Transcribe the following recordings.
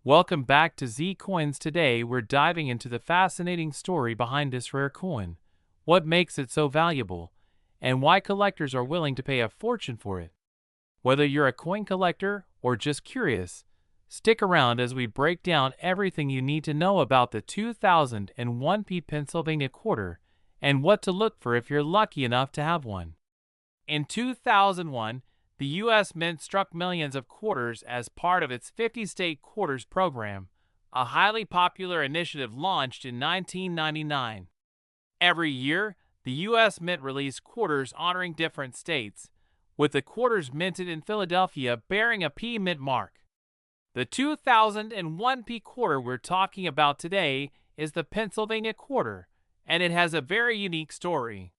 Welcome back to Z Coins. Today we're diving into the fascinating story behind this rare coin, what makes it so valuable, and why collectors are willing to pay a fortune for it. Whether you're a coin collector or just curious, stick around as we break down everything you need to know about the 2001p Pennsylvania quarter and what to look for if you're lucky enough to have one. In 2001, the U.S. Mint struck millions of quarters as part of its 50-state quarters program, a highly popular initiative launched in 1999. Every year, the U.S. Mint released quarters honoring different states, with the quarters minted in Philadelphia bearing a P Mint mark. The 2001p quarter we're talking about today is the Pennsylvania quarter, and it has a very unique story.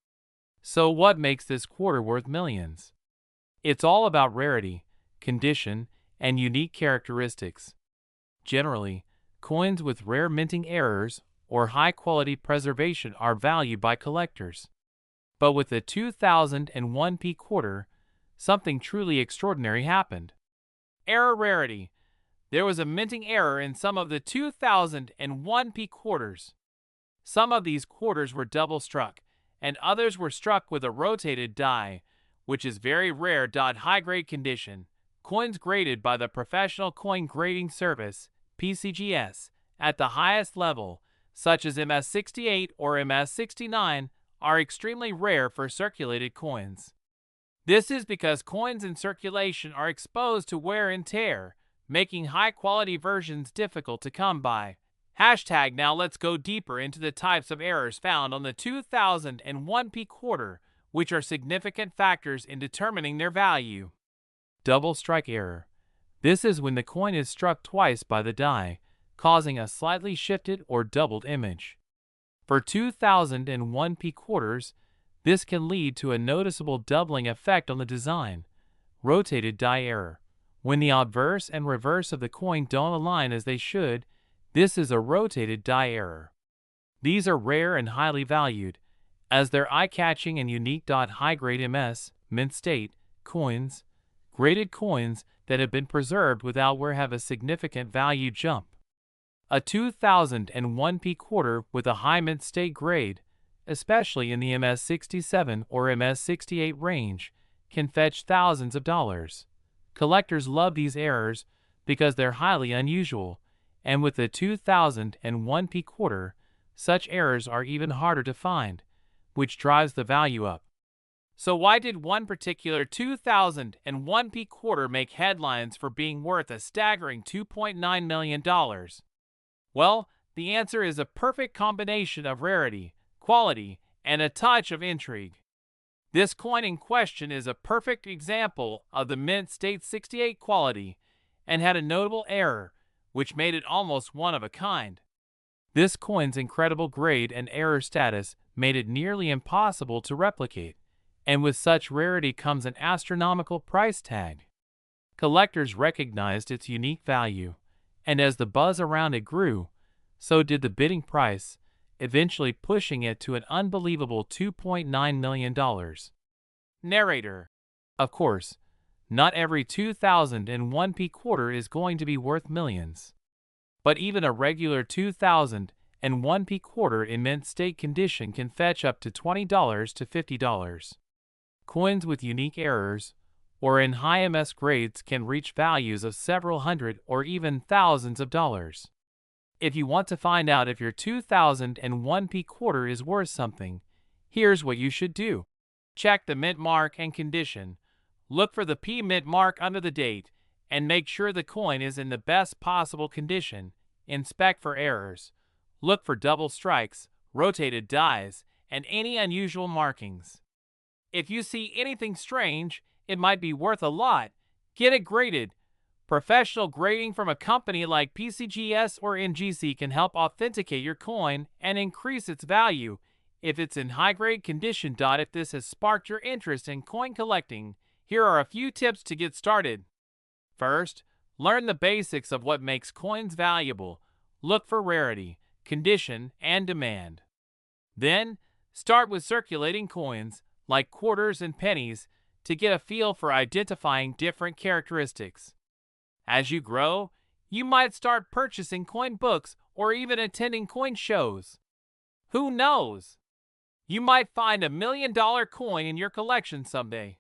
So what makes this quarter worth millions? It's all about rarity, condition, and unique characteristics. Generally, coins with rare minting errors or high-quality preservation are valued by collectors. But with the 2001p quarter, something truly extraordinary happened. Error rarity. There was a minting error in some of the 2001p quarters. Some of these quarters were double-struck, and others were struck with a rotated die, which is very rare. High-grade condition. Coins graded by the Professional Coin Grading Service, PCGS, at the highest level, such as MS68 or MS69, are extremely rare for circulated coins. This is because coins in circulation are exposed to wear and tear, making high-quality versions difficult to come by. Now let's go deeper into the types of errors found on the 2001p quarter, which are significant factors in determining their value. Double strike error. This is when the coin is struck twice by the die, causing a slightly shifted or doubled image. For 2001p quarters, this can lead to a noticeable doubling effect on the design. Rotated die error. When the obverse and reverse of the coin don't align as they should, this is a rotated die error. These are rare and highly valued, as they're eye-catching and unique. High-grade MS, mint state, coins, graded coins that have been preserved without wear have a significant value jump. A 2001p quarter with a high mint state grade, especially in the MS67 or MS68 range, can fetch thousands of dollars. Collectors love these errors because they're highly unusual, and with the 2001p quarter, such errors are even harder to find, which drives the value up. So why did one particular 2001p quarter make headlines for being worth a staggering $2.9 million? Well, the answer is a perfect combination of rarity, quality, and a touch of intrigue. This coin in question is a perfect example of the mint state 68 quality and had a notable error, which made it almost one of a kind. This coin's incredible grade and error status made it nearly impossible to replicate, and with such rarity comes an astronomical price tag. Collectors recognized its unique value, and as the buzz around it grew, so did the bidding price, eventually pushing it to an unbelievable $2.9 million. Narrator. Of course, not every 2001p quarter is going to be worth millions. But even a regular 2001p quarter in mint state condition can fetch up to $20 to $50. Coins with unique errors, or in high MS grades, can reach values of several hundred or even thousands of dollars. If you want to find out if your 2001p quarter is worth something, here's what you should do. Check the mint mark and condition. Look for the P mint mark under the date, and make sure the coin is in the best possible condition. Inspect for errors. Look for double strikes, rotated dies, and any unusual markings. If you see anything strange, it might be worth a lot. Get it graded. Professional grading from a company like PCGS or NGC can help authenticate your coin and increase its value if it's in high-grade condition. If this has sparked your interest in coin collecting, here are a few tips to get started. First, learn the basics of what makes coins valuable. Look for rarity, condition, and demand. Then, start with circulating coins, like quarters and pennies, to get a feel for identifying different characteristics. As you grow, You might start purchasing coin books or even attending coin shows. Who knows? You might find $1 million coin in your collection someday.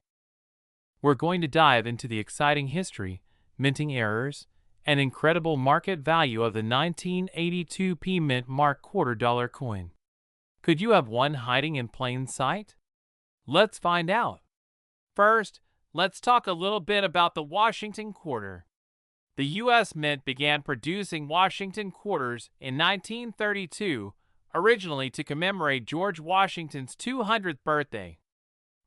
We're going to dive into the exciting history, minting errors, and incredible market value of the 1982 P Mint Mark $2 coin. Could you have one hiding in plain sight? Let's find out. First, let's talk a little bit about the Washington quarter. The U.S. Mint began producing Washington quarters in 1932, originally to commemorate George Washington's 200th birthday.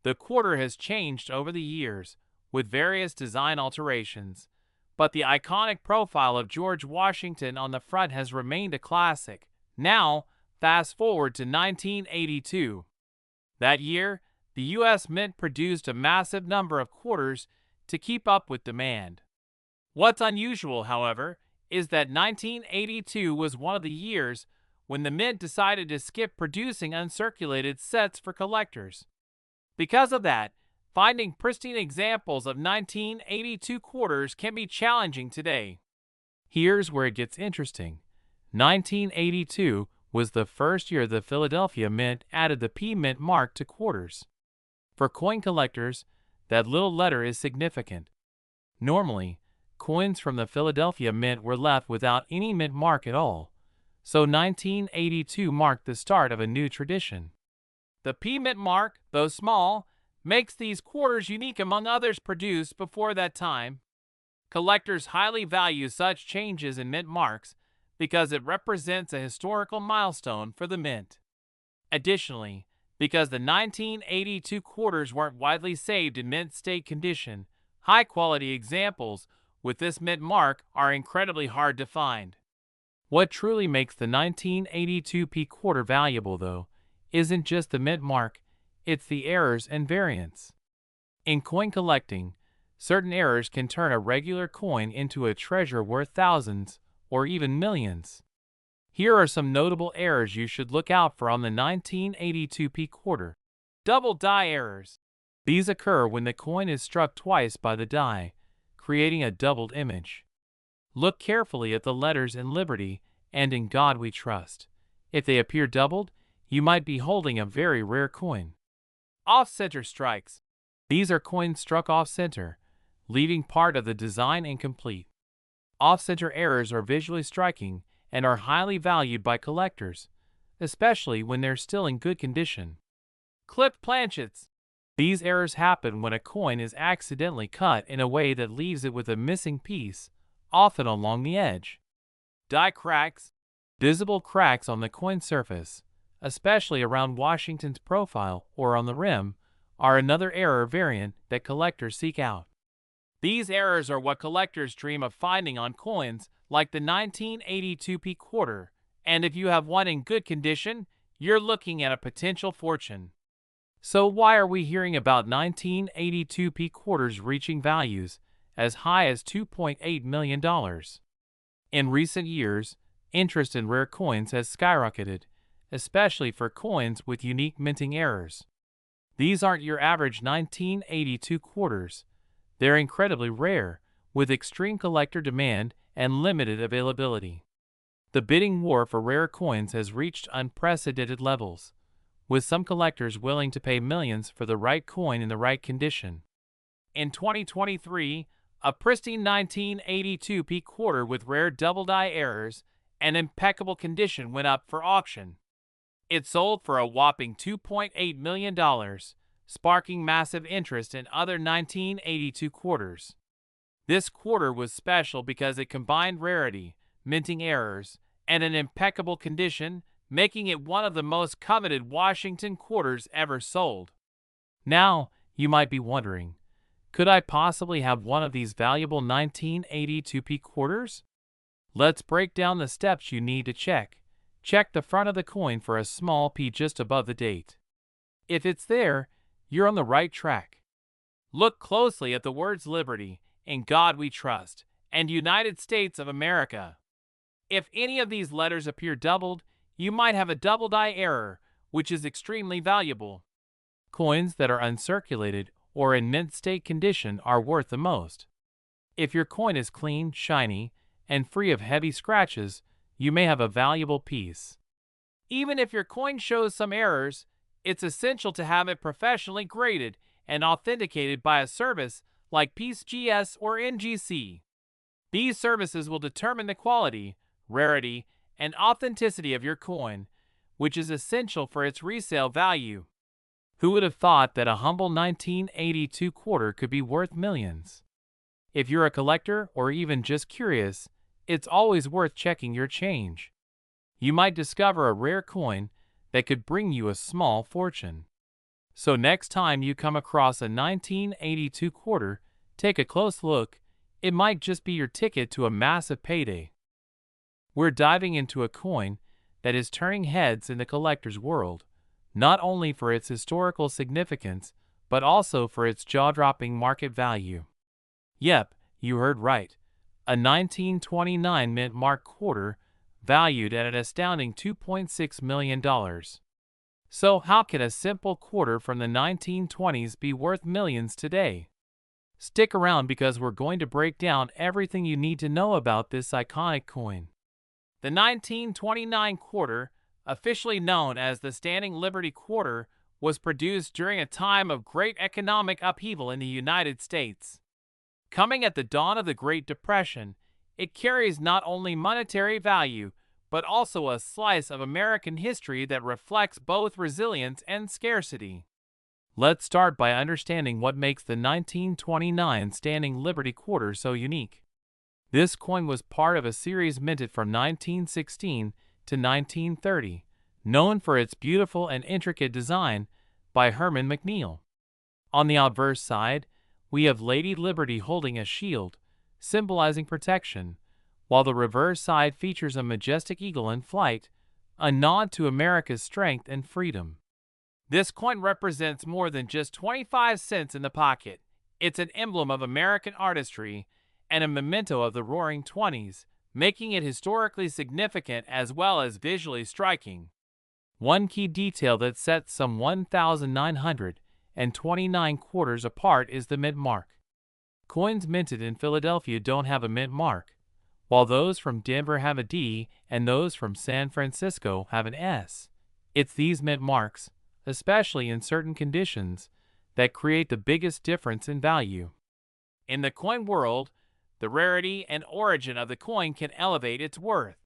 The quarter has changed over the years, with various design alterations, but the iconic profile of George Washington on the front has remained a classic. Now, fast forward to 1982. That year, the U.S. Mint produced a massive number of quarters to keep up with demand. What's unusual, however, is that 1982 was one of the years when the Mint decided to skip producing uncirculated sets for collectors. Because of that, finding pristine examples of 1982 quarters can be challenging today. Here's where it gets interesting. 1982 was the first year the Philadelphia Mint added the P Mint mark to quarters. For coin collectors, that little letter is significant. Normally, coins from the Philadelphia Mint were left without any mint mark at all, so 1982 marked the start of a new tradition. The P Mint mark, though small, makes these quarters unique among others produced before that time. Collectors highly value such changes in mint marks because it represents a historical milestone for the mint. Additionally, because the 1982 quarters weren't widely saved in mint state condition, high-quality examples with this mint mark are incredibly hard to find. What truly makes the 1982 P quarter valuable, though, isn't just the mint mark, it's the errors and variants. In coin collecting, certain errors can turn a regular coin into a treasure worth thousands or even millions. Here are some notable errors you should look out for on the 1982 P quarter. Double die errors. These occur when the coin is struck twice by the die, creating a doubled image. Look carefully at the letters in Liberty and In God We Trust. If they appear doubled, you might be holding a very rare coin. Off-center strikes. These are coins struck off-center, leaving part of the design incomplete. Off-center errors are visually striking and are highly valued by collectors, especially when they're still in good condition. Clipped planchets. These errors happen when a coin is accidentally cut in a way that leaves it with a missing piece, often along the edge. Die cracks. Visible cracks on the coin surface, especially around Washington's profile or on the rim, are another error variant that collectors seek out. These errors are what collectors dream of finding on coins like the 1982 P quarter, and if you have one in good condition, you're looking at a potential fortune. So why are we hearing about 1982 P quarters reaching values as high as $2.8 million? In recent years, interest in rare coins has skyrocketed, especially for coins with unique minting errors. These aren't your average 1982 quarters. They're incredibly rare, with extreme collector demand and limited availability. The bidding war for rare coins has reached unprecedented levels, with some collectors willing to pay millions for the right coin in the right condition. In 2023, a pristine 1982 P quarter with rare double die errors and impeccable condition went up for auction. It sold for a whopping $2.8 million, sparking massive interest in other 1982 quarters. This quarter was special because it combined rarity, minting errors, and an impeccable condition, making it one of the most coveted Washington quarters ever sold. Now, you might be wondering, could I possibly have one of these valuable 1982 P quarters? Let's break down the steps you need to check. Check the front of the coin for a small P just above the date. If it's there, you're on the right track. Look closely at the words Liberty, In God We Trust, and United States of America. If any of these letters appear doubled, you might have a double die error, which is extremely valuable. Coins that are uncirculated or in mint state condition are worth the most. If your coin is clean, shiny, and free of heavy scratches, you may have a valuable piece. Even if your coin shows some errors, it's essential to have it professionally graded and authenticated by a service like PCGS or NGC. These services will determine the quality, rarity, and authenticity of your coin, which is essential for its resale value. Who would have thought that a humble 1982 quarter could be worth millions? If you're a collector or even just curious, it's always worth checking your change. You might discover a rare coin that could bring you a small fortune. So next time you come across a 1982 quarter, take a close look. It might just be your ticket to a massive payday. We're diving into a coin that is turning heads in the collector's world, not only for its historical significance, but also for its jaw-dropping market value. Yep, you heard right. A 1929 mint mark quarter valued at an astounding $2.6 million. So how can a simple quarter from the 1920s be worth millions today? Stick around because we're going to break down everything you need to know about this iconic coin. The 1929 quarter, officially known as the Standing Liberty Quarter, was produced during a time of great economic upheaval in the United States. Coming at the dawn of the Great Depression, it carries not only monetary value, but also a slice of American history that reflects both resilience and scarcity. Let's start by understanding what makes the 1929 Standing Liberty Quarter so unique. This coin was part of a series minted from 1916 to 1930, known for its beautiful and intricate design by Herman McNeil. On the obverse side, we have Lady Liberty holding a shield, symbolizing protection, while the reverse side features a majestic eagle in flight, a nod to America's strength and freedom. This coin represents more than just 25 cents in the pocket. It's an emblem of American artistry and a memento of the Roaring '20s, making it historically significant as well as visually striking. One key detail that sets some 1,929 quarters apart is the mint mark. Coins minted in Philadelphia don't have a mint mark, while those from Denver have a D and those from San Francisco have an S. It's these mint marks, especially in certain conditions, that create the biggest difference in value. In the coin world, the rarity and origin of the coin can elevate its worth.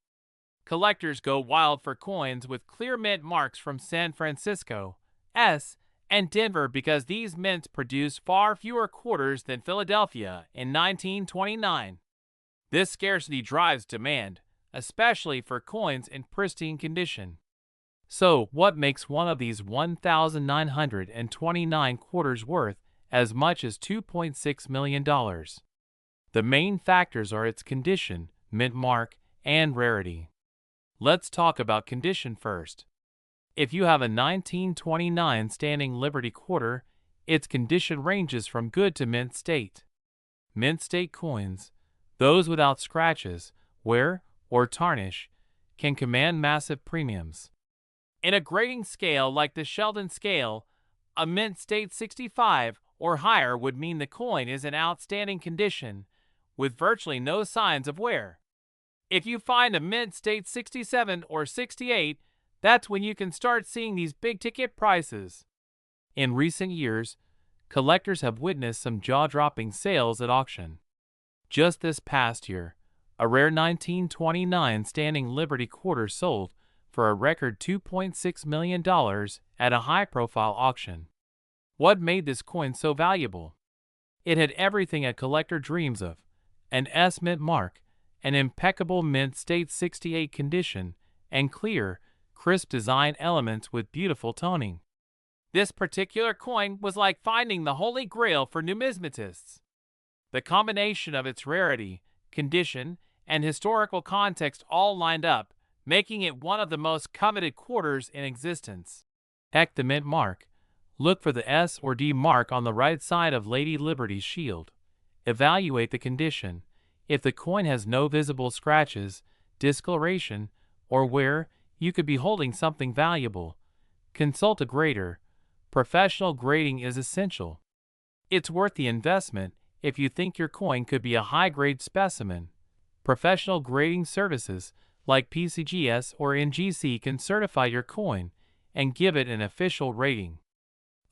Collectors go wild for coins with clear mint marks from San Francisco, S, and Denver because these mints produced far fewer quarters than Philadelphia in 1929. This scarcity drives demand, especially for coins in pristine condition. So, what makes one of these 1,929 quarters worth as much as $2.6 million? The main factors are its condition, mint mark, and rarity. Let's talk about condition first. If you have a 1929 Standing Liberty Quarter, its condition ranges from good to mint state. Mint state coins, those without scratches, wear, or tarnish, can command massive premiums. In a grading scale like the Sheldon scale, a mint state 65 or higher would mean the coin is in outstanding condition, with virtually no signs of wear. If you find a mint state 67 or 68, that's when you can start seeing these big-ticket prices. In recent years, collectors have witnessed some jaw-dropping sales at auction. Just this past year, a rare 1929 Standing Liberty Quarter sold for a record $2.6 million at a high-profile auction. What made this coin so valuable? It had everything a collector dreams of: an S mint mark, an impeccable mint state 68 condition, and clear, crisp design elements with beautiful toning. This particular coin was like finding the holy grail for numismatists. The combination of its rarity, condition, and historical context all lined up, making it one of the most coveted quarters in existence. Check the mint mark. Look for the S or D mark on the right side of Lady Liberty's shield. Evaluate the condition. If the coin has no visible scratches, discoloration, or wear, you could be holding something valuable. Consult a grader. Professional grading is essential. It's worth the investment if you think your coin could be a high-grade specimen. Professional grading services like PCGS or NGC can certify your coin and give it an official rating.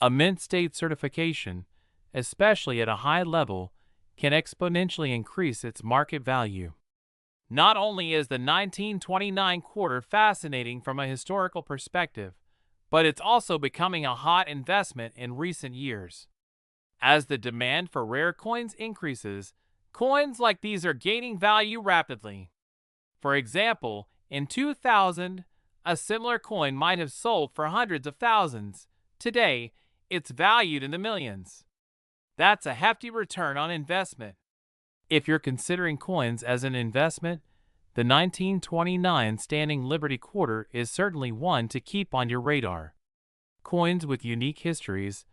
A mint state certification, especially at a high level, can exponentially increase its market value. Not only is the 1929 quarter fascinating from a historical perspective, but it's also becoming a hot investment in recent years. As the demand for rare coins increases, coins like these are gaining value rapidly. For example, in 2000, a similar coin might have sold for hundreds of thousands. Today, it's valued in the millions. That's a hefty return on investment. If you're considering coins as an investment, the 1929 Standing Liberty Quarter is certainly one to keep on your radar. Coins with unique histories,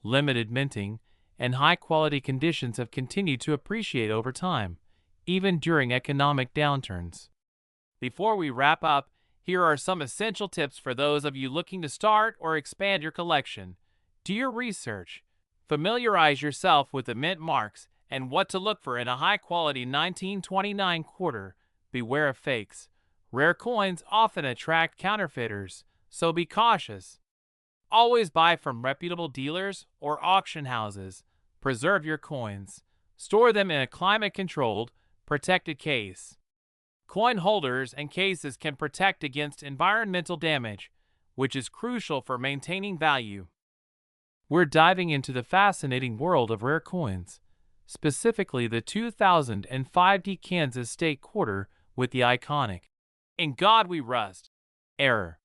limited minting, and high-quality conditions have continued to appreciate over time, even during economic downturns. Before we wrap up, here are some essential tips for those of you looking to start or expand your collection. Do your research. Familiarize yourself with the mint marks and what to look for in a high-quality 1929 quarter. Beware of fakes. Rare coins often attract counterfeiters, so be cautious. Always buy from reputable dealers or auction houses. Preserve your coins. Store them in a climate-controlled, protected case. Coin holders and cases can protect against environmental damage, which is crucial for maintaining value. We're diving into the fascinating world of rare coins, specifically the 2005 Kansas State Quarter with the iconic "In God We Rust" error.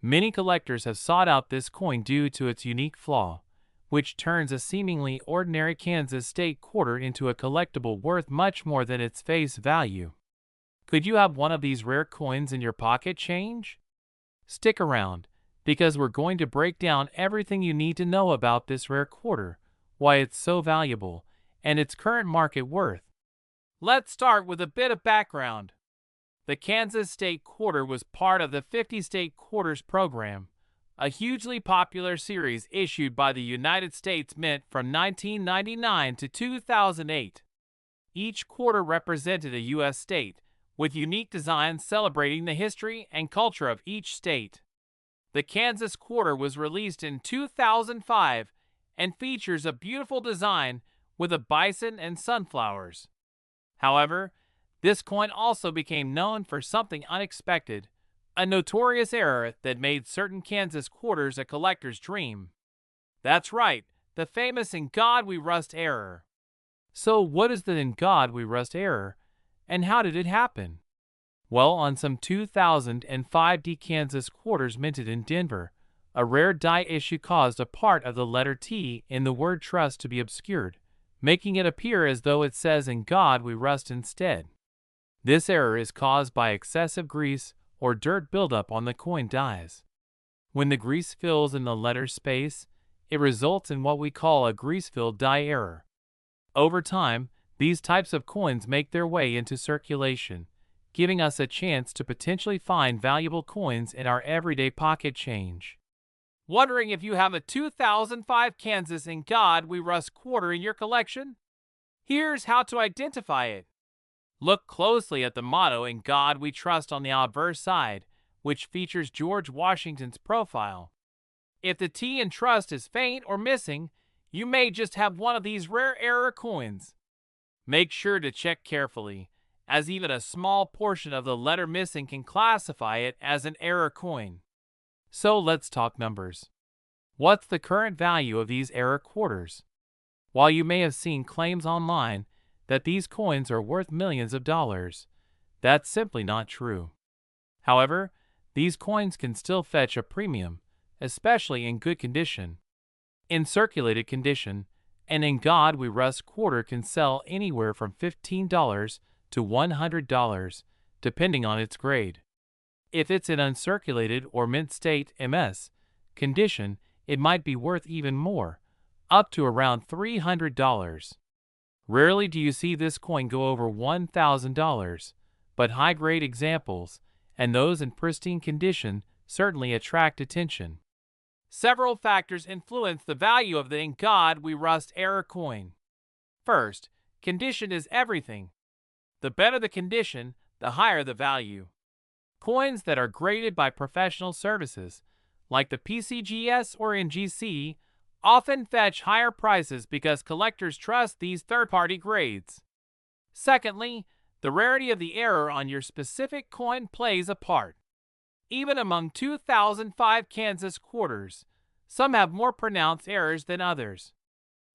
Many collectors have sought out this coin due to its unique flaw, which turns a seemingly ordinary Kansas State Quarter into a collectible worth much more than its face value. Could you have one of these rare coins in your pocket change? Stick around, because we're going to break down everything you need to know about this rare quarter, why it's so valuable, and its current market worth. Let's start with a bit of background. The Kansas State Quarter was part of the 50 State Quarters program, a hugely popular series issued by the United States Mint from 1999 to 2008. Each quarter represented a U.S. state, with unique designs celebrating the history and culture of each state. The Kansas Quarter was released in 2005 and features a beautiful design with a bison and sunflowers. However, this coin also became known for something unexpected, a notorious error that made certain Kansas quarters a collector's dream. That's right, the famous "In God We Rust" error. So what is the "In God We Rust" error, and how did it happen? Well, on some 2005 Kansas quarters minted in Denver, a rare die issue caused a part of the letter T in the word trust to be obscured, making it appear as though it says "In God We Rust" instead. This error is caused by excessive grease or dirt buildup on the coin dies. When the grease fills in the letter space, it results in what we call a grease-filled die error. Over time, these types of coins make their way into circulation, giving us a chance to potentially find valuable coins in our everyday pocket change. Wondering if you have a 2005 Kansas "In God We Rust" quarter in your collection? Here's how to identify it. Look closely at the motto "In God We Trust" on the obverse side, which features George Washington's profile. If the T in trust is faint or missing, you may just have one of these rare error coins. Make sure to check carefully, as even a small portion of the letter missing can classify it as an error coin. So let's talk numbers. What's the current value of these error quarters? While you may have seen claims online that these coins are worth millions of dollars, that's simply not true. However, these coins can still fetch a premium, especially in good condition. In circulated condition, an "In God We Rust" quarter can sell anywhere from $15 to $100, depending on its grade. If it's in uncirculated or mint state (MS) condition, it might be worth even more, up to around $300. Rarely do you see this coin go over $1,000, but high-grade examples, and those in pristine condition, certainly attract attention. Several factors influence the value of the "In God We Rust" error coin. First, condition is everything. The better the condition, the higher the value. Coins that are graded by professional services, like the PCGS or NGC, often fetch higher prices because collectors trust these third-party grades. Secondly, the rarity of the error on your specific coin plays a part. Even among 2005 Kansas quarters, some have more pronounced errors than others.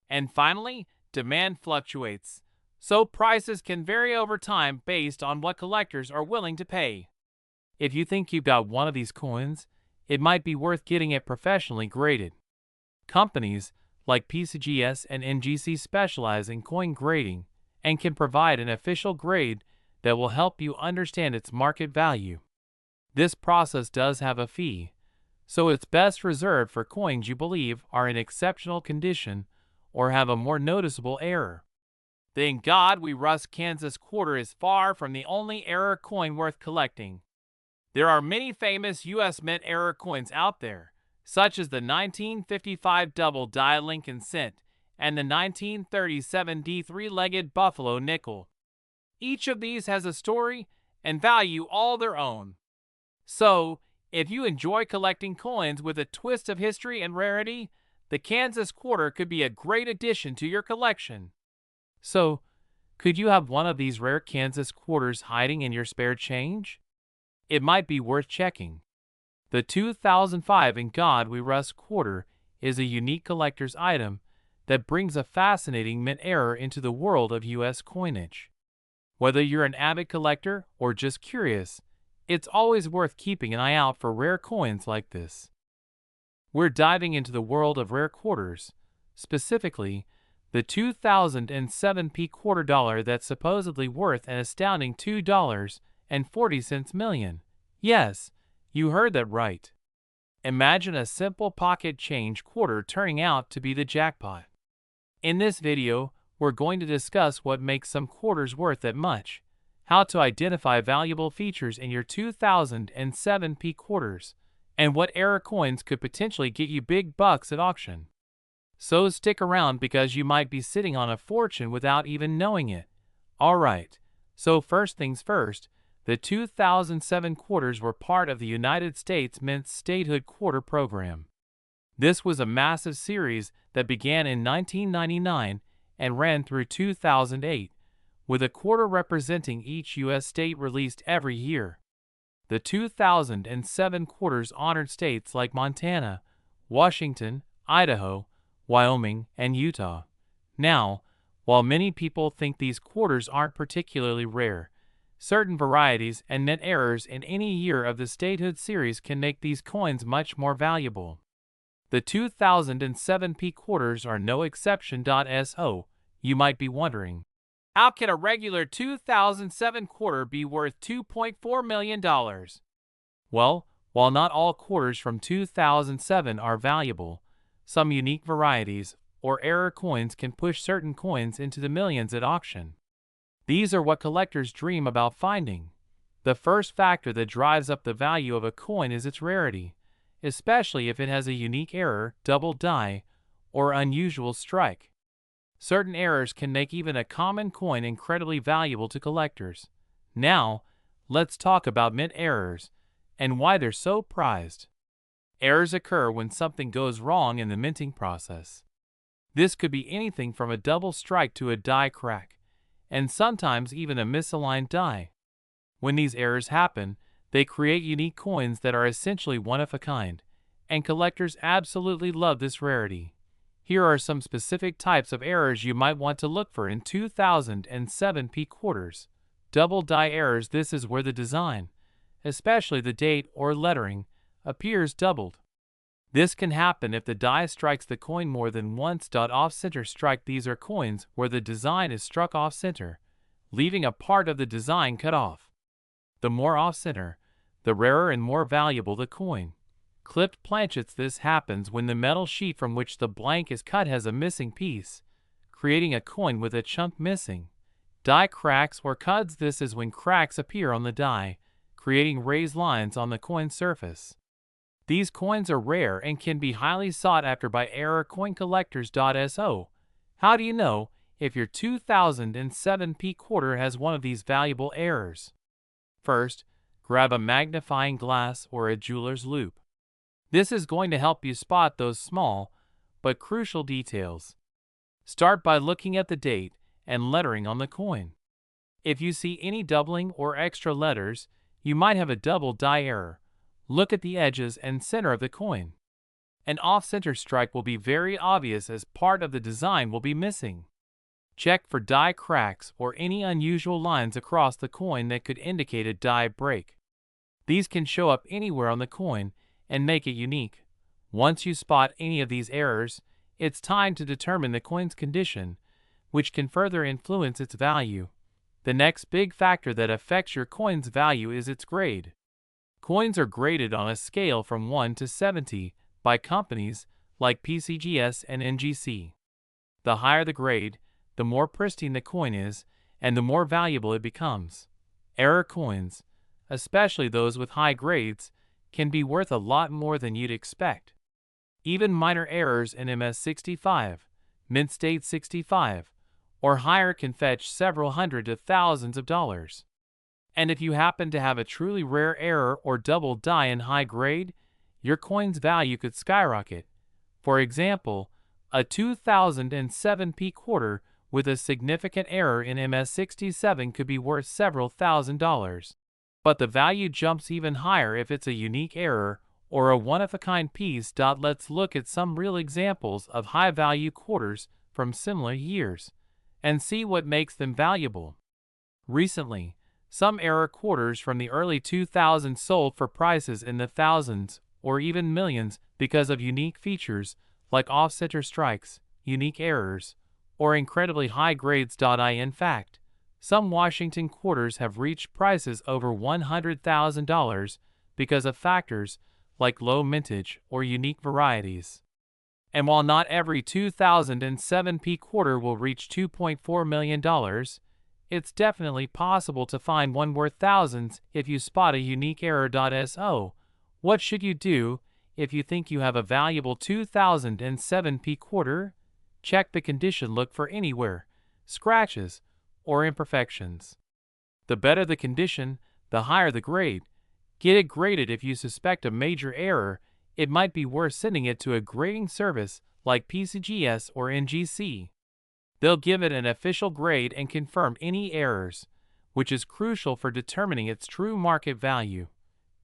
And finally, demand fluctuates, so prices can vary over time based on what collectors are willing to pay. If you think you've got one of these coins, it might be worth getting it professionally graded. Companies like PCGS and NGC specialize in coin grading and can provide an official grade that will help you understand its market value. This process does have a fee, so it's best reserved for coins you believe are in exceptional condition or have a more noticeable error. Thank God we Rust Kansas quarter is far from the only error coin worth collecting. There are many famous U.S. Mint error coins out there, such as the 1955 double die Lincoln cent and the 1937 D3-legged Buffalo nickel. Each of these has a story and value all their own. So, if you enjoy collecting coins with a twist of history and rarity, the Kansas quarter could be a great addition to your collection. So, could you have one of these rare Kansas quarters hiding in your spare change? It might be worth checking. The 2005 In God We Rust quarter is a unique collector's item that brings a fascinating mint error into the world of U.S. coinage. Whether you're an avid collector or just curious, it's always worth keeping an eye out for rare coins like this. We're diving into the world of rare quarters, specifically the 2007 P quarter dollar that's supposedly worth an astounding $2.40 million. Yes, you heard that right. Imagine a simple pocket change quarter turning out to be the jackpot. In this video, we're going to discuss what makes some quarters worth that much, how to identify valuable features in your 2007 P quarters, and what error coins could potentially get you big bucks at auction. So stick around because you might be sitting on a fortune without even knowing it. Alright, so first things first, the 2007 quarters were part of the United States Mint's statehood quarter program. This was a massive series that began in 1999 and ran through 2008, with a quarter representing each U.S. state released every year. The 2007 quarters honored states like Montana, Washington, Idaho, Wyoming, and Utah. Now, while many people think these quarters aren't particularly rare, certain varieties and net errors in any year of the statehood series can make these coins much more valuable. The 2007 P quarters are no exception. So, you might be wondering, how can a regular 2007 quarter be worth $2.4 million? Well, while not all quarters from 2007 are valuable, some unique varieties or error coins can push certain coins into the millions at auction. These are what collectors dream about finding. The first factor that drives up the value of a coin is its rarity, especially if it has a unique error, double die, or unusual strike. Certain errors can make even a common coin incredibly valuable to collectors. Now, let's talk about mint errors and why they're so prized. Errors occur when something goes wrong in the minting process. This could be anything from a double strike to a die crack, and sometimes even a misaligned die. When these errors happen, they create unique coins that are essentially one of a kind, and collectors absolutely love this rarity. Here are some specific types of errors you might want to look for in 2007 P quarters. Double die errors. This is where the design, especially the date or lettering, appears doubled. This can happen if the die strikes the coin more than once. Off-center strike. These are coins where the design is struck off-center, leaving a part of the design cut off. The more off-center, the rarer and more valuable the coin. Clipped planchets. This happens when the metal sheet from which the blank is cut has a missing piece, creating a coin with a chunk missing. Die cracks or cuds. This is when cracks appear on the die, creating raised lines on the coin surface. These coins are rare and can be highly sought after by error coin collectors. So, how do you know if your 2007 quarter has one of these valuable errors. First, grab a magnifying glass or a jeweler's loupe. This is going to help you spot those small but crucial details. Start by looking at the date and lettering on the coin. If you see any doubling or extra letters, you might have a double die error. Look at the edges and center of the coin. An off-center strike will be very obvious as part of the design will be missing. Check for die cracks or any unusual lines across the coin that could indicate a die break. These can show up anywhere on the coin and make it unique. Once you spot any of these errors, it's time to determine the coin's condition, which can further influence its value. The next big factor that affects your coin's value is its grade. Coins are graded on a scale from 1 to 70 by companies like PCGS and NGC. The higher the grade, the more pristine the coin is, and the more valuable it becomes. Error coins, especially those with high grades, can be worth a lot more than you'd expect. Even minor errors in MS65, mint state 65, or higher can fetch several hundred to thousands of dollars. And if you happen to have a truly rare error or double die in high grade, your coin's value could skyrocket. For example, a 2007 quarter with a significant error in MS67 could be worth several $1,000s. But the value jumps even higher if it's a unique error or a one-of-a-kind piece. Let's look at some real examples of high-value quarters from similar years and see what makes them valuable. Recently, some error quarters from the early 2000s sold for prices in the thousands or even millions because of unique features like off-center strikes, unique errors, or incredibly high grades. In fact, some Washington quarters have reached prices over $100,000 because of factors like low mintage or unique varieties. And while not every 2007 quarter will reach $2.4 million, it's definitely possible to find one worth thousands if you spot a unique error. So, what should you do if you think you have a valuable 2007 quarter? Check the condition, look for any wear, scratches, or imperfections. The better the condition, the higher the grade. Get it graded. If you suspect a major error, it might be worth sending it to a grading service like PCGS or NGC. They'll give it an official grade and confirm any errors, which is crucial for determining its true market value.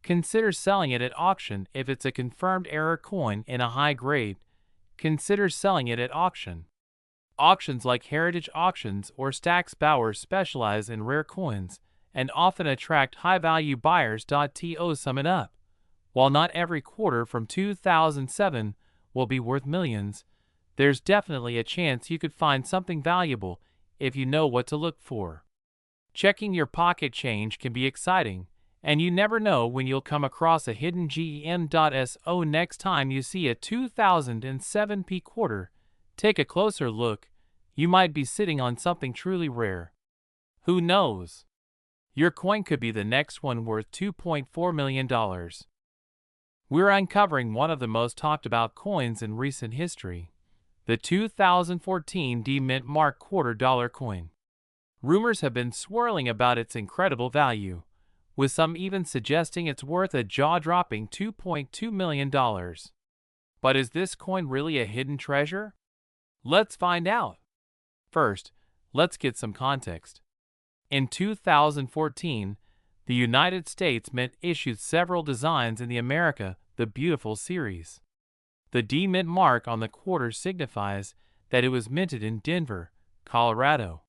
Consider selling it at auction if it's a confirmed error coin in a high grade. Consider selling it at auction. Auctions like Heritage Auctions or Stack's Bowers specialize in rare coins and often attract high-value buyers. To sum it up, while not every quarter from 2007 will be worth millions, there's definitely a chance you could find something valuable if you know what to look for. Checking your pocket change can be exciting, and you never know when you'll come across a hidden gem. So next time you see a 2007 quarter, take a closer look. You might be sitting on something truly rare. Who knows? Your coin could be the next one worth $2.4 million. We're uncovering one of the most talked about coins in recent history, the 2014 D-Mint Mark $2 coin. Rumors have been swirling about its incredible value, with some even suggesting it's worth a jaw-dropping $2.2 million. But is this coin really a hidden treasure? Let's find out. First, let's get some context. In 2014, the United States Mint issued several designs in the America the Beautiful series. The D-Mint mark on the quarter signifies that it was minted in Denver, Colorado.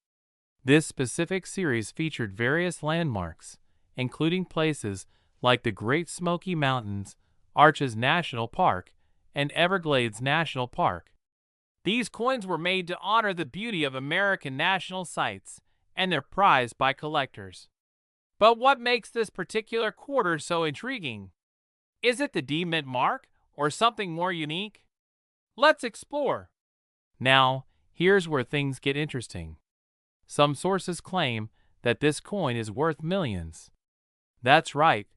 This specific series featured various landmarks, including places like the Great Smoky Mountains, Arches National Park, and Everglades National Park. These coins were made to honor the beauty of American national sites, and they're prized by collectors. But what makes this particular quarter so intriguing? Is it the D-Mint mark or something more unique? Let's explore. Now, here's where things get interesting. Some sources claim that this coin is worth millions. That's right,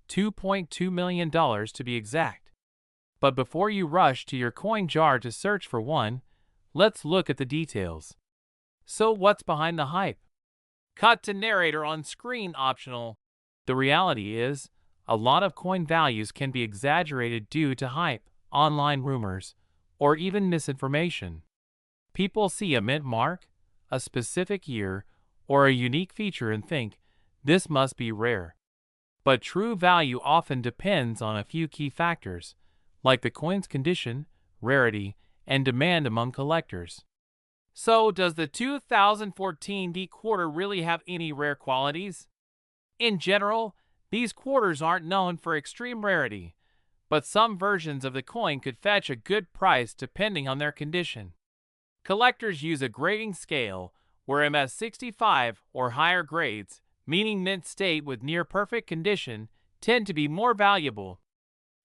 $2.2 million to be exact. But before you rush to your coin jar to search for one, let's look at the details. So what's behind the hype? Cut to narrator on screen optional. The reality is, a lot of coin values can be exaggerated due to hype, online rumors, or even misinformation. People see a mint mark, a specific year, or a unique feature and think, this must be rare. But true value often depends on a few key factors, like the coin's condition, rarity, and demand among collectors. So, does the 2014 D quarter really have any rare qualities? In general, these quarters aren't known for extreme rarity, but some versions of the coin could fetch a good price depending on their condition. Collectors use a grading scale where MS65 or higher grades, meaning mint state with near perfect condition, tend to be more valuable.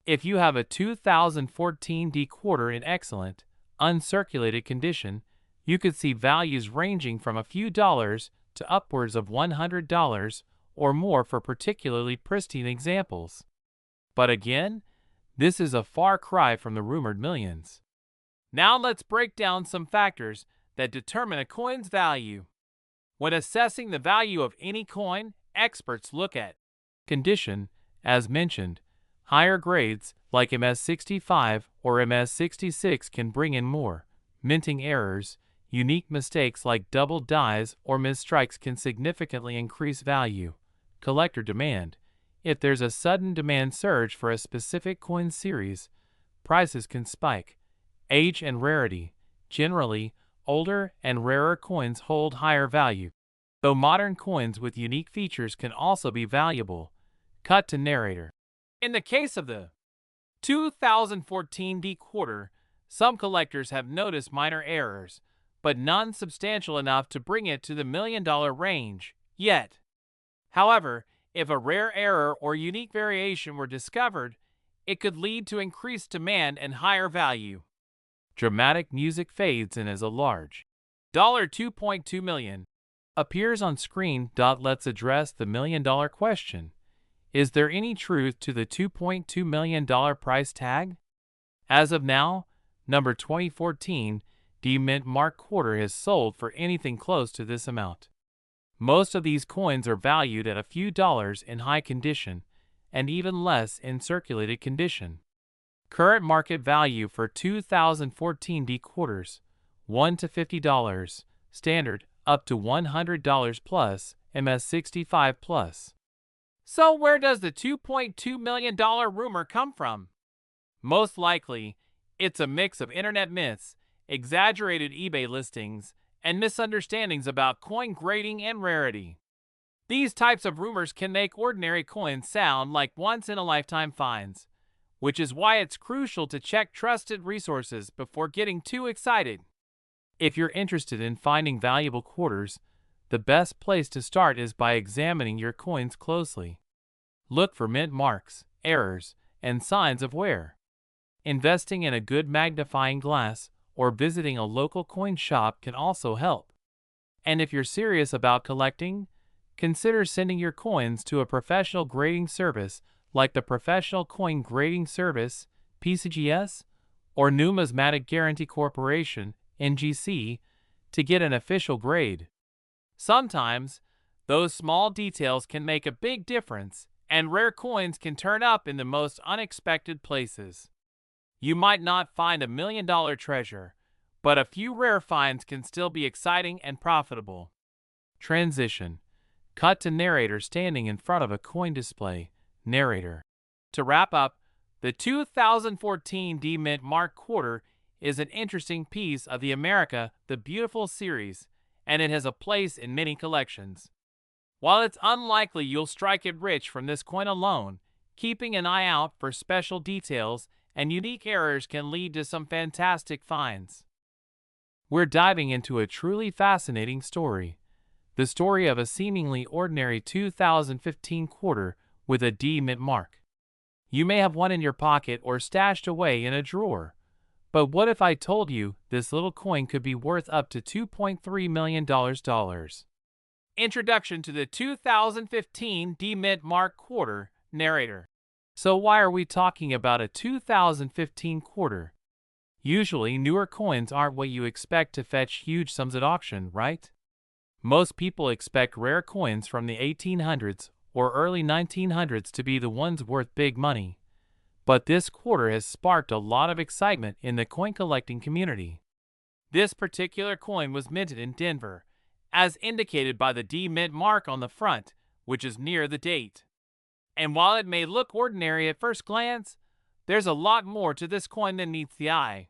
If you have a 2014 D quarter in excellent, uncirculated condition, you could see values ranging from a few dollars to upwards of $100 or more for particularly pristine examples. But again, this is a far cry from the rumored millions. Now let's break down some factors that determine a coin's value. When assessing the value of any coin, experts look at condition, as mentioned. Higher grades like MS65 or MS66 can bring in more. Minting errors, unique mistakes like double dies or misstrikes can significantly increase value. Collector demand. If there's a sudden demand surge for a specific coin series, prices can spike. Age and rarity. Generally, older and rarer coins hold higher value, though modern coins with unique features can also be valuable. Cut to narrator. In the case of the 2014 D quarter, some collectors have noticed minor errors, but none substantial enough to bring it to the $1 million range, yet. However, if a rare error or unique variation were discovered, it could lead to increased demand and higher value. Dramatic music fades in as a large $2.2 million appears on screen. Let's address the $1 million question. Is there any truth to the $2.2 million price tag? As of now, number 2014 D Mint Mark quarter has sold for anything close to this amount. Most of these coins are valued at a few dollars in high condition and even less in circulated condition. Current market value for 2014 D quarters, $1 to $50, standard up to $100 plus, MS65 plus. So where does the $2.2 million rumor come from? Most likely, it's a mix of internet myths, exaggerated eBay listings, and misunderstandings about coin grading and rarity. These types of rumors can make ordinary coins sound like once-in-a-lifetime finds, which is why it's crucial to check trusted resources before getting too excited. If you're interested in finding valuable quarters, the best place to start is by examining your coins closely. Look for mint marks, errors, and signs of wear. Investing in a good magnifying glass or visiting a local coin shop can also help. And if you're serious about collecting, consider sending your coins to a professional grading service like the Professional Coin Grading Service, PCGS, or Numismatic Guarantee Corporation, NGC, to get an official grade. Sometimes, those small details can make a big difference, and rare coins can turn up in the most unexpected places. You might not find a $1 million treasure, but a few rare finds can still be exciting and profitable. Transition. Cut to narrator standing in front of a coin display. Narrator. To wrap up, the 2014 D Mint Mark quarter is an interesting piece of the America the Beautiful series, and it has a place in many collections. While it's unlikely you'll strike it rich from this coin alone, keeping an eye out for special details and unique errors can lead to some fantastic finds. We're diving into a truly fascinating story. The story of a seemingly ordinary 2015 quarter with a D Mint mark. You may have one in your pocket or stashed away in a drawer. But what if I told you this little coin could be worth up to $2.3 million? Introduction to the 2015 D Mint Mark quarter. Narrator. So why are we talking about a 2015 quarter? Usually newer coins aren't what you expect to fetch huge sums at auction, right? Most people expect rare coins from the 1800s or early 1900s to be the ones worth big money. But this quarter has sparked a lot of excitement in the coin collecting community. This particular coin was minted in Denver, as indicated by the D mint mark on the front, which is near the date. And while it may look ordinary at first glance, there's a lot more to this coin than meets the eye.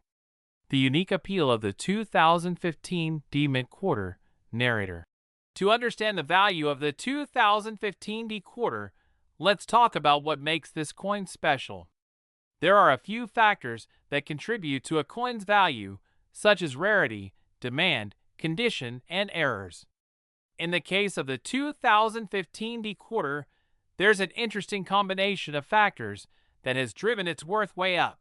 The unique appeal of the 2015 D mint quarter. Narrator. To understand the value of the 2015 D quarter, let's talk about what makes this coin special. There are a few factors that contribute to a coin's value, such as rarity, demand, condition, and errors. In the case of the 2015 D quarter, there's an interesting combination of factors that has driven its worth way up.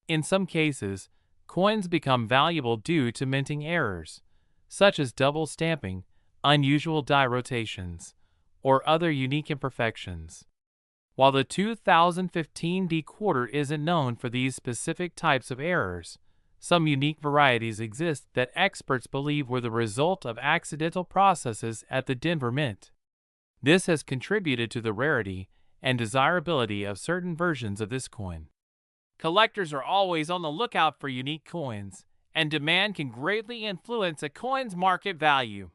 In some cases, coins become valuable due to minting errors, such as double stamping, unusual die rotations, or other unique imperfections. While the 2015 D quarter isn't known for these specific types of errors, some unique varieties exist that experts believe were the result of accidental processes at the Denver Mint. This has contributed to the rarity and desirability of certain versions of this coin. Collectors are always on the lookout for unique coins, and demand can greatly influence a coin's market value.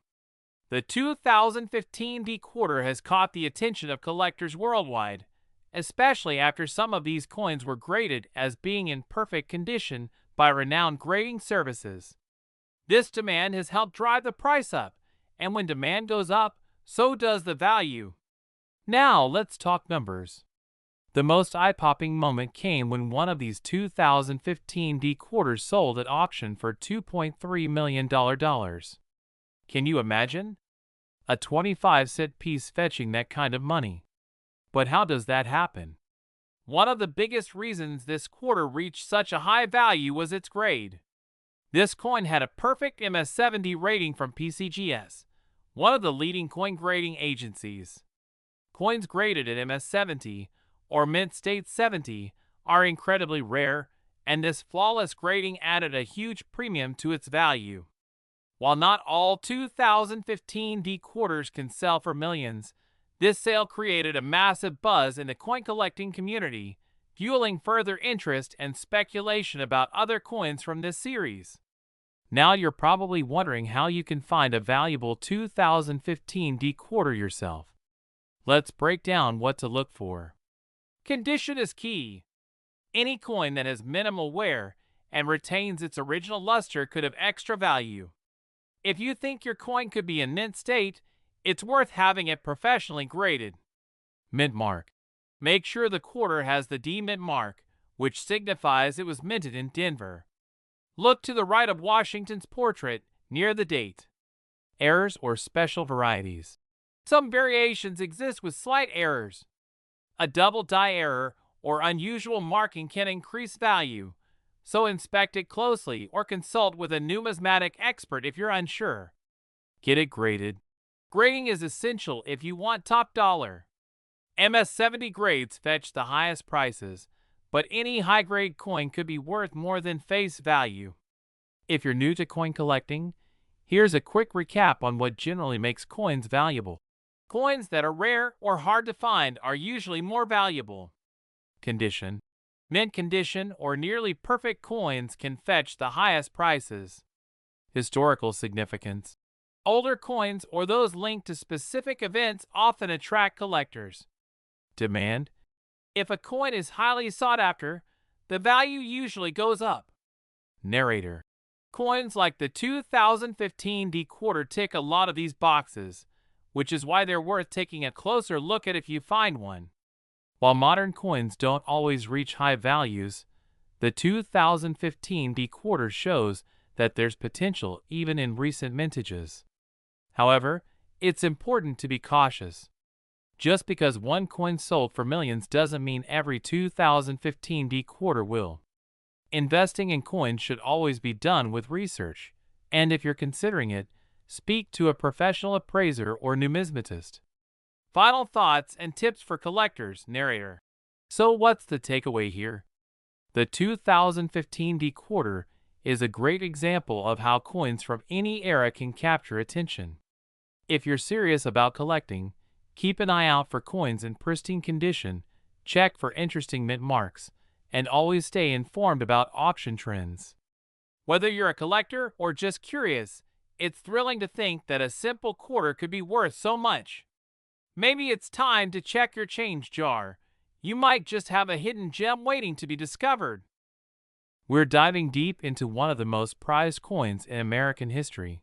The 2015 D quarter has caught the attention of collectors worldwide, especially after some of these coins were graded as being in perfect condition by renowned grading services. This demand has helped drive the price up, and when demand goes up, so does the value. Now let's talk numbers. The most eye-popping moment came when one of these 2015 D quarters sold at auction for $2.3 million. Can you imagine? A 25-cent piece fetching that kind of money. But how does that happen? One of the biggest reasons this quarter reached such a high value was its grade. This coin had a perfect MS-70 rating from PCGS, one of the leading coin grading agencies. Coins graded at MS-70 or Mint State 70 are incredibly rare, and this flawless grading added a huge premium to its value. While not all 2015 D quarters can sell for millions, this sale created a massive buzz in the coin collecting community, fueling further interest and speculation about other coins from this series. Now you're probably wondering how you can find a valuable 2015 D quarter yourself. Let's break down what to look for. Condition is key. Any coin that has minimal wear and retains its original luster could have extra value. If you think your coin could be in mint state, it's worth having it professionally graded. Mint mark. Make sure the quarter has the D mint mark, which signifies it was minted in Denver. Look to the right of Washington's portrait near the date. Errors or special varieties. Some variations exist with slight errors. A double die error or unusual marking can increase value, so inspect it closely or consult with a numismatic expert if you're unsure. Get it graded. Grading is essential if you want top dollar. MS-70 grades fetch the highest prices, but any high-grade coin could be worth more than face value. If you're new to coin collecting, here's a quick recap on what generally makes coins valuable. Coins that are rare or hard to find are usually more valuable. Condition. Mint condition or nearly perfect coins can fetch the highest prices. Historical significance. Older coins or those linked to specific events often attract collectors. Demand. If a coin is highly sought after, the value usually goes up. Narrator. Coins like the 2015 D quarter tick a lot of these boxes, which is why they're worth taking a closer look at if you find one. While modern coins don't always reach high values, the 2015 D quarter shows that there's potential even in recent mintages. However, it's important to be cautious. Just because one coin sold for millions doesn't mean every 2015 D quarter will. Investing in coins should always be done with research, and if you're considering it, speak to a professional appraiser or numismatist. Final thoughts and tips for collectors. Narrator. So what's the takeaway here? The 2015 D quarter is a great example of how coins from any era can capture attention. If you're serious about collecting, keep an eye out for coins in pristine condition, check for interesting mint marks, and always stay informed about auction trends. Whether you're a collector or just curious, it's thrilling to think that a simple quarter could be worth so much. Maybe it's time to check your change jar. You might just have a hidden gem waiting to be discovered. We're diving deep into one of the most prized coins in American history,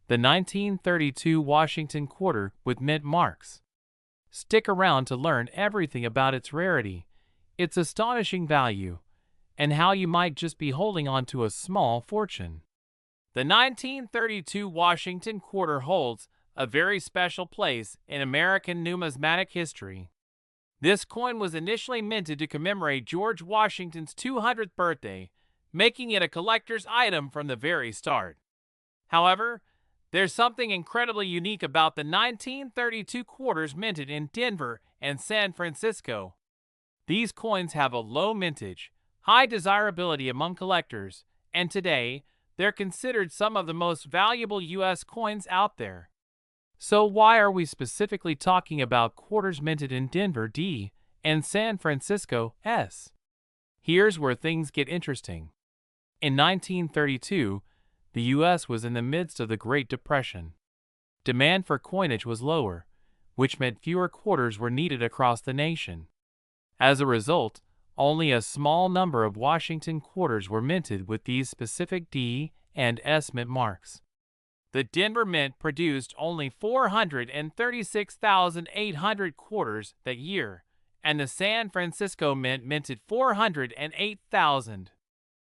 the 1932 Washington quarter with mint marks. Stick around to learn everything about its rarity, its astonishing value, and how you might just be holding on to a small fortune. The 1932 Washington quarter holds a very special place in American numismatic history. This coin was initially minted to commemorate George Washington's 200th birthday, making it a collector's item from the very start. However, there's something incredibly unique about the 1932 quarters minted in Denver and San Francisco. These coins have a low mintage, high desirability among collectors, and today, they're considered some of the most valuable U.S. coins out there. So why are we specifically talking about quarters minted in Denver, D, and San Francisco, S? Here's where things get interesting. In 1932, the U.S. was in the midst of the Great Depression. Demand for coinage was lower, which meant fewer quarters were needed across the nation. As a result, only a small number of Washington quarters were minted with these specific D and S mint marks. The Denver Mint produced only 436,800 quarters that year, and the San Francisco Mint minted 408,000.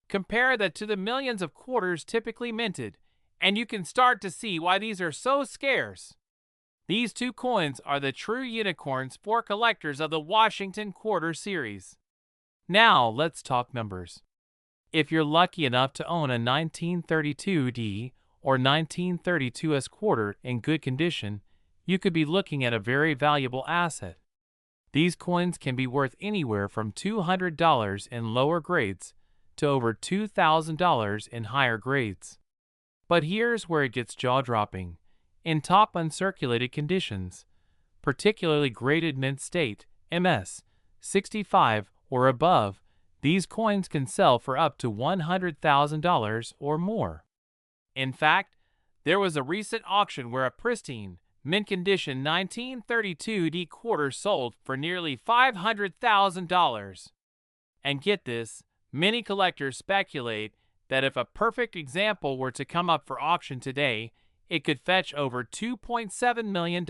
Compare that to the millions of quarters typically minted, and you can start to see why these are so scarce. These two coins are the true unicorns for collectors of the Washington Quarter series. Now let's talk numbers. If you're lucky enough to own a 1932 D or 1932 S quarter in good condition, you could be looking at a very valuable asset. These coins can be worth anywhere from $200 in lower grades to over $2,000 in higher grades. But here's where it gets jaw-dropping. In top uncirculated conditions, particularly graded mint state, MS, 65 or above, these coins can sell for up to $100,000 or more. In fact, there was a recent auction where a pristine, mint condition 1932 D quarter sold for nearly $500,000. And get this, many collectors speculate that if a perfect example were to come up for auction today, it could fetch over $2.7 million.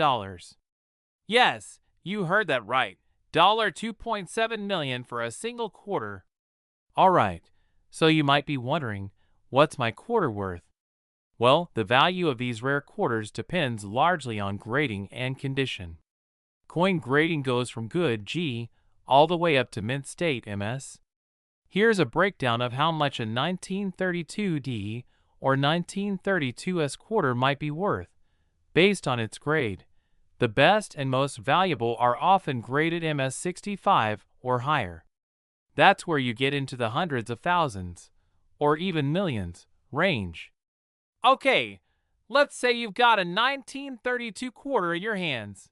Yes, you heard that right. $2.7 million for a single quarter. Alright, so you might be wondering, what's my quarter worth? Well, the value of these rare quarters depends largely on grading and condition. Coin grading goes from good G all the way up to mint state MS. Here's a breakdown of how much a 1932 D or 1932 S quarter might be worth, based on its grade. The best and most valuable are often graded MS 65 or higher. That's where you get into the hundreds of thousands, or even millions, range. Okay, let's say you've got a 1932 quarter in your hands.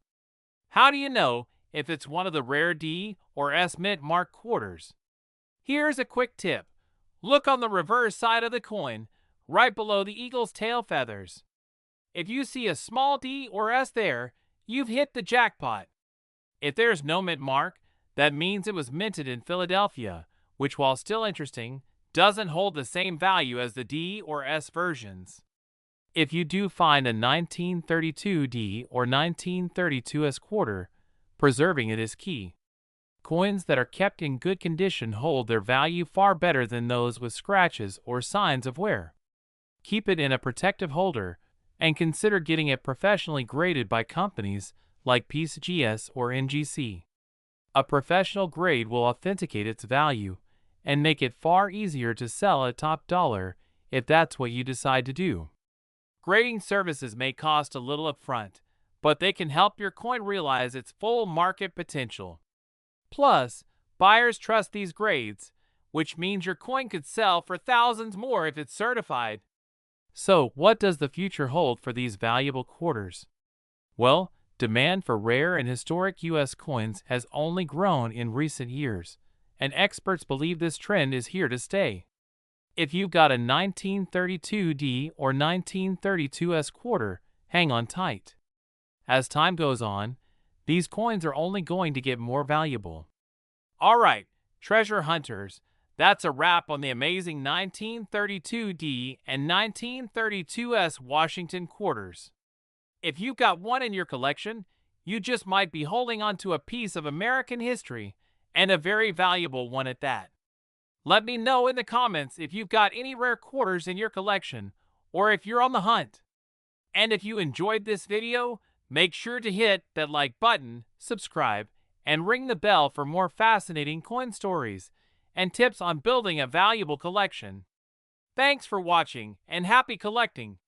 How do you know if it's one of the rare D or S mint mark quarters? Here's a quick tip. Look on the reverse side of the coin, right below the eagle's tail feathers. If you see a small D or S there, you've hit the jackpot. If there's no mint mark, that means it was minted in Philadelphia, which, while still interesting, doesn't hold the same value as the D or S versions. If you do find a 1932 D or 1932 S quarter, preserving it is key. Coins that are kept in good condition hold their value far better than those with scratches or signs of wear. Keep it in a protective holder, and consider getting it professionally graded by companies like PCGS or NGC. A professional grade will authenticate its value and make it far easier to sell at top dollar if that's what you decide to do. Grading services may cost a little upfront, but they can help your coin realize its full market potential. Plus, buyers trust these grades, which means your coin could sell for thousands more if it's certified. So, what does the future hold for these valuable quarters? Well, demand for rare and historic U.S. coins has only grown in recent years, and experts believe this trend is here to stay. If you've got a 1932D or 1932S quarter, hang on tight. As time goes on, these coins are only going to get more valuable. Alright, treasure hunters, that's a wrap on the amazing 1932D and 1932S Washington quarters. If you've got one in your collection, you just might be holding on to a piece of American history, and a very valuable one at that. Let me know in the comments if you've got any rare quarters in your collection, or if you're on the hunt. And if you enjoyed this video, make sure to hit that like button, subscribe, and ring the bell for more fascinating coin stories and tips on building a valuable collection. Thanks for watching, and happy collecting!